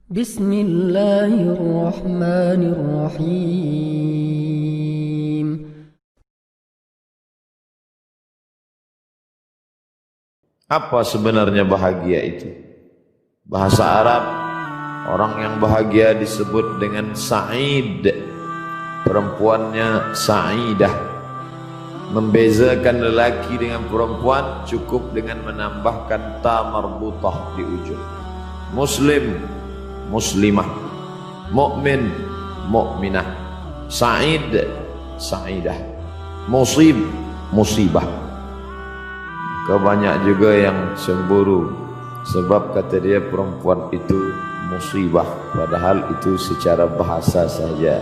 Bismillahirrahmanirrahim. Apa sebenarnya bahagia itu? Bahasa Arab, orang yang bahagia disebut dengan sa'id. Perempuannya sa'idah. Membezakan lelaki dengan perempuan cukup dengan menambahkan ta marbutah di ujung. Muslim, muslimah. Mukmin, mukminah. Sa'id, sa'idah. Musib, musibah. Banyak juga yang cemburu sebab kata dia perempuan itu musibah, padahal itu secara bahasa saja.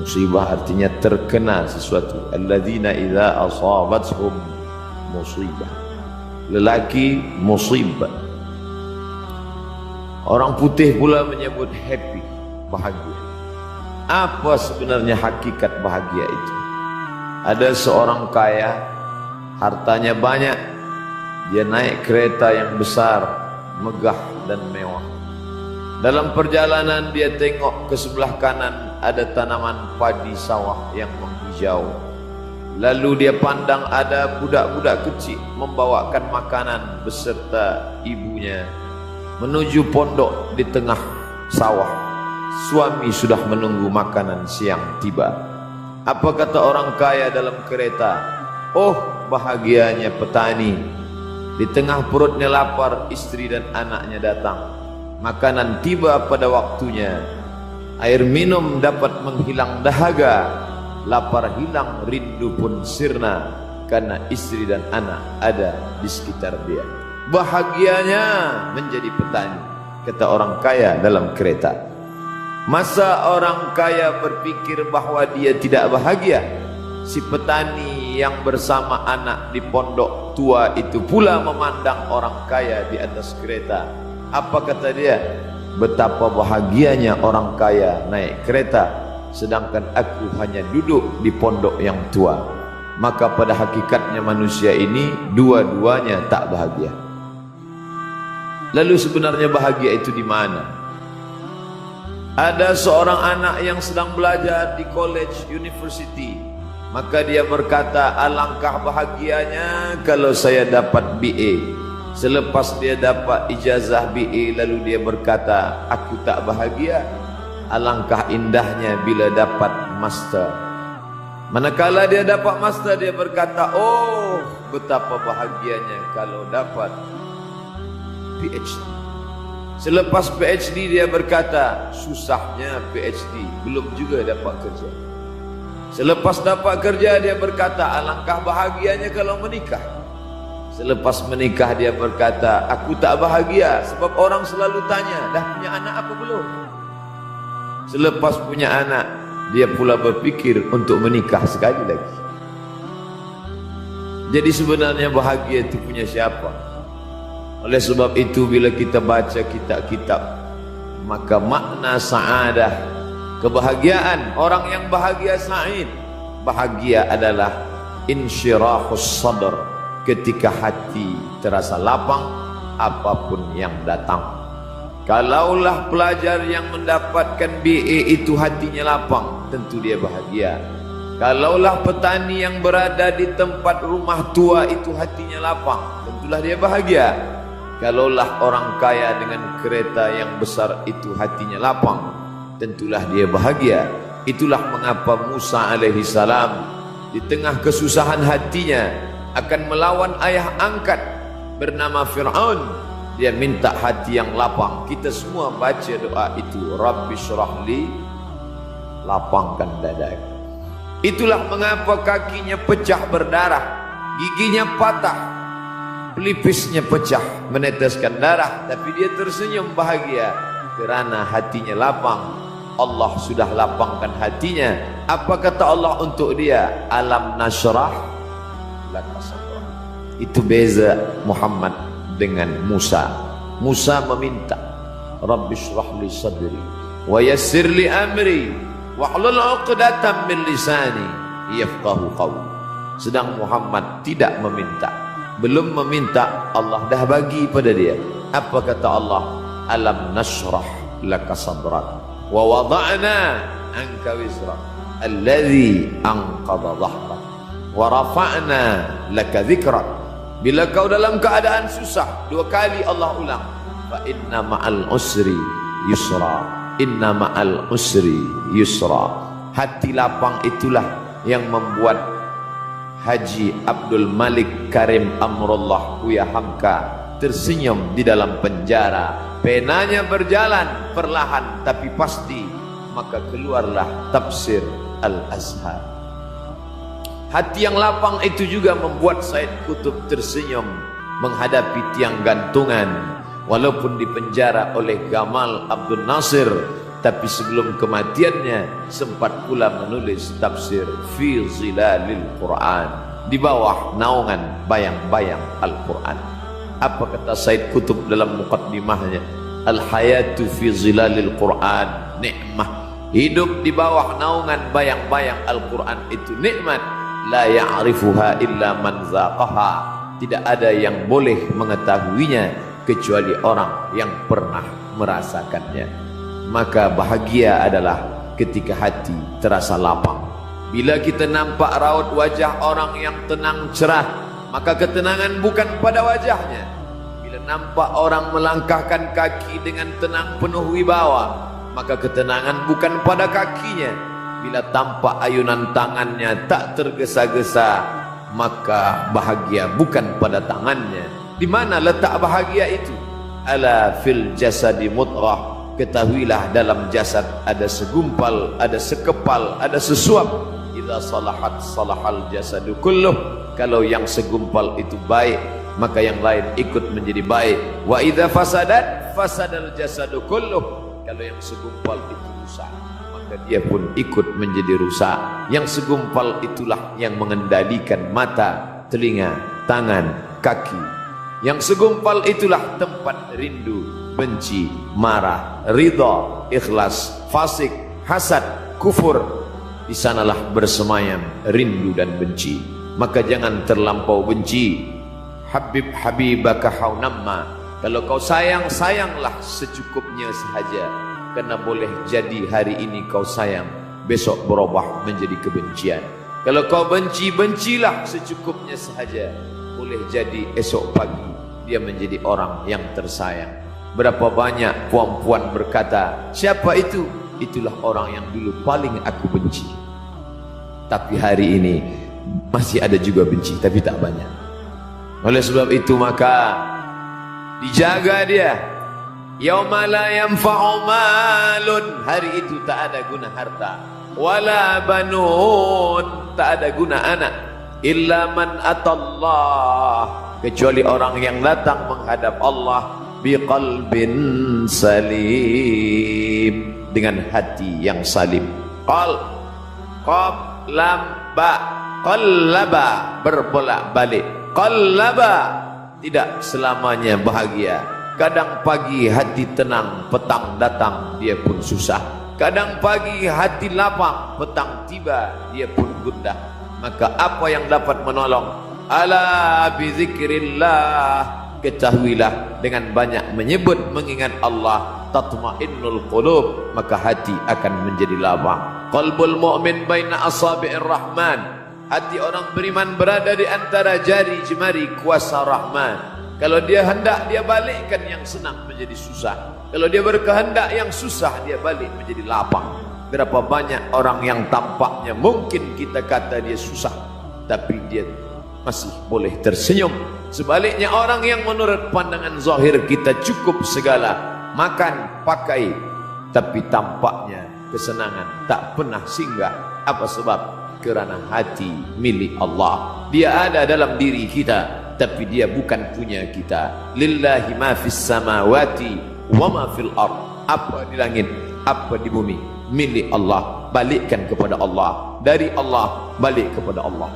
Musibah artinya terkena sesuatu. Alladzina idza asabathum musibah. Lelaki musibah. Orang putih pula menyebut happy, bahagia. Apa sebenarnya hakikat bahagia itu? Ada seorang kaya, hartanya banyak, dia naik kereta yang besar, megah dan mewah. Dalam perjalanan dia tengok ke sebelah kanan ada tanaman padi sawah yang menghijau. Lalu dia pandang ada budak-budak kecil membawakan makanan beserta ibunya menuju pondok di tengah sawah. Suami sudah menunggu makanan siang tiba. Apa kata orang kaya dalam kereta? Oh, bahagianya petani. Di tengah perutnya lapar, istri dan anaknya datang. Makanan tiba pada waktunya. Air minum dapat menghilang dahaga. Lapar hilang, rindu pun sirna, karena istri dan anak ada di sekitar dia. Bahagianya menjadi petani, kata orang kaya dalam kereta. Masa orang kaya berpikir bahwa dia tidak bahagia? Si petani yang bersama anak di pondok tua itu pula memandang orang kaya di atas kereta. Apa kata dia? Betapa bahagianya orang kaya naik kereta, sedangkan aku hanya duduk di pondok yang tua. Maka pada hakikatnya manusia ini dua-duanya tak bahagia. Lalu sebenarnya bahagia itu di mana? Ada seorang anak yang sedang belajar di college, university. Maka dia berkata, alangkah bahagianya kalau saya dapat BA. Selepas dia dapat ijazah BA, lalu dia berkata, aku tak bahagia. Alangkah indahnya bila dapat master. Manakala dia dapat master, dia berkata, oh, betapa bahagianya kalau dapat PhD. Selepas PhD dia berkata, susahnya PhD, belum juga dapat kerja. Selepas dapat kerja dia berkata, alangkah bahagianya kalau menikah. Selepas menikah dia berkata, aku tak bahagia sebab orang selalu tanya, dah punya anak apa belum? Selepas punya anak, dia pula berpikir untuk menikah sekali lagi. Jadi sebenarnya bahagia itu punya siapa? Oleh sebab itu bila kita baca kitab-kitab, maka makna sa'adah, kebahagiaan, orang yang bahagia sa'id. Bahagia adalah insyirahus sadr, ketika hati terasa lapang apapun yang datang. Kalaulah pelajar yang mendapatkan BA itu hatinya lapang, tentu dia bahagia. Kalaulah petani yang berada di tempat rumah tua itu hatinya lapang, tentulah dia bahagia. Kalaulah orang kaya dengan kereta yang besar itu hatinya lapang, tentulah dia bahagia. Itulah mengapa Musa alaihi salam di tengah kesusahan hatinya akan melawan ayah angkat bernama Fir'aun. Dia minta hati yang lapang. Kita semua baca doa itu, Rabbi syrahli, lapangkan dadaku. Itulah mengapa kakinya pecah berdarah, giginya patah, pelipisnya pecah meneteskan darah, tapi dia tersenyum bahagia kerana hatinya lapang. Allah sudah lapangkan hatinya. Apa kata Allah untuk dia? Alam nasyrah laka sadrak. Itu beza Muhammad dengan Musa. Musa meminta, Rabbi shrah li sadri wa yassir li amri wahlul 'uqdatam min lisani yafqahu qawli. Sedang Muhammad tidak meminta. Belum meminta, Allah dah bagi pada dia. Apa kata Allah? Alam nashrah laka sadrak wa wada'na anka wizrak alladhi anqadha dhahrak wa rafa'na laka dhikrak. Bila kau dalam keadaan susah, 2 kali Allah ulang, fa inna ma'al usri yusra, inna ma'al usri yusra. Hati lapang itulah yang membuat Haji Abdul Malik Karim Amrullah Buya Hamka tersenyum di dalam penjara. Penanya berjalan perlahan tapi pasti, maka keluarlah tafsir Al-Azhar. Hati yang lapang itu juga membuat Said Qutb tersenyum menghadapi tiang gantungan, walaupun dipenjara oleh Gamal Abdul Nasir, tapi sebelum kematiannya sempat pula menulis tafsir Fi Zilalil Quran, di bawah naungan bayang-bayang Al-Quran. Apa kata Said Qutb dalam muqaddimahnya? Al-hayatu fi zilalil Quran nikmah. Hidup di bawah naungan bayang-bayang Al-Quran itu nikmat. La ya'rifuha illa man zaqaha. Tidak ada yang boleh mengetahuinya kecuali orang yang pernah merasakannya. Maka bahagia adalah ketika hati terasa lapang. Bila kita nampak raut wajah orang yang tenang cerah, maka ketenangan bukan pada wajahnya. Bila nampak orang melangkahkan kaki dengan tenang penuh wibawa, maka ketenangan bukan pada kakinya. Bila tampak ayunan tangannya tak tergesa-gesa, maka bahagia bukan pada tangannya. Di mana letak bahagia itu? Ala fil jasadi mudghah. Ketahuilah dalam jasad ada segumpal, ada sekepal, ada sesuap. Idza salahat salahal jasadu kulluh. Kalau yang segumpal itu baik, maka yang lain ikut menjadi baik. Wa idza fasadat fasadal jasadu kulluh. Kalau yang segumpal itu rusak, maka dia pun ikut menjadi rusak. Yang segumpal itulah yang mengendalikan mata, telinga, tangan, kaki. Yang segumpal itulah tempat rindu, benci, marah, ridha, ikhlas, fasik, hasad, kufur. Di sanalah bersemayam rindu dan benci. Maka jangan terlampau benci. Habib habibaka haunamma. Kalau kau sayang, sayanglah secukupnya sahaja. Karena boleh jadi hari ini kau sayang, besok berubah menjadi kebencian. Kalau kau benci, bencilah secukupnya sahaja. Boleh jadi esok pagi dia menjadi orang yang tersayang. Berapa banyak puan-puan berkata, siapa itu? Itulah orang yang dulu paling aku benci. Tapi hari ini masih ada juga benci, tapi tak banyak. Oleh sebab itu maka dijaga dia. Yauma la yanfa'u malun, hari itu tak ada guna harta, wala banun, tak ada guna anak, illa man atallah, kecuali orang yang datang menghadap Allah biqalbin salim, dengan hati yang salim. Qal qab lam ba, qallaba, berbolak-balik. Qallaba, tidak selamanya bahagia. Kadang pagi hati tenang, petang datang dia pun susah. Kadang pagi hati lapang, petang tiba dia pun gundah. Maka apa yang dapat menolong? Ala bizikrillah, ketahuilah dengan banyak menyebut mengingat Allah, tatmainnul qulub, maka hati akan menjadi lapang. Qalbul mu'min baina asabi'ir rahman, hati orang beriman berada di antara jari jemari kuasa Rahman. Kalau dia hendak, dia balikkan yang senang menjadi susah. Kalau dia berkehendak yang susah, dia balik menjadi lapang. Berapa banyak orang yang tampaknya mungkin kita kata dia susah, tapi dia masih boleh tersenyum. Sebaliknya orang yang menurut pandangan zahir kita cukup segala, makan, pakai, tapi tampaknya kesenangan tak pernah singgah. Apa sebab? Kerana hati milik Allah. Dia ada dalam diri kita, tapi dia bukan punya kita. Lillahi ma fis samawati wa ma fil ard. Apa di langit, apa di bumi, milik Allah. Balikkan kepada Allah. Dari Allah balik kepada Allah.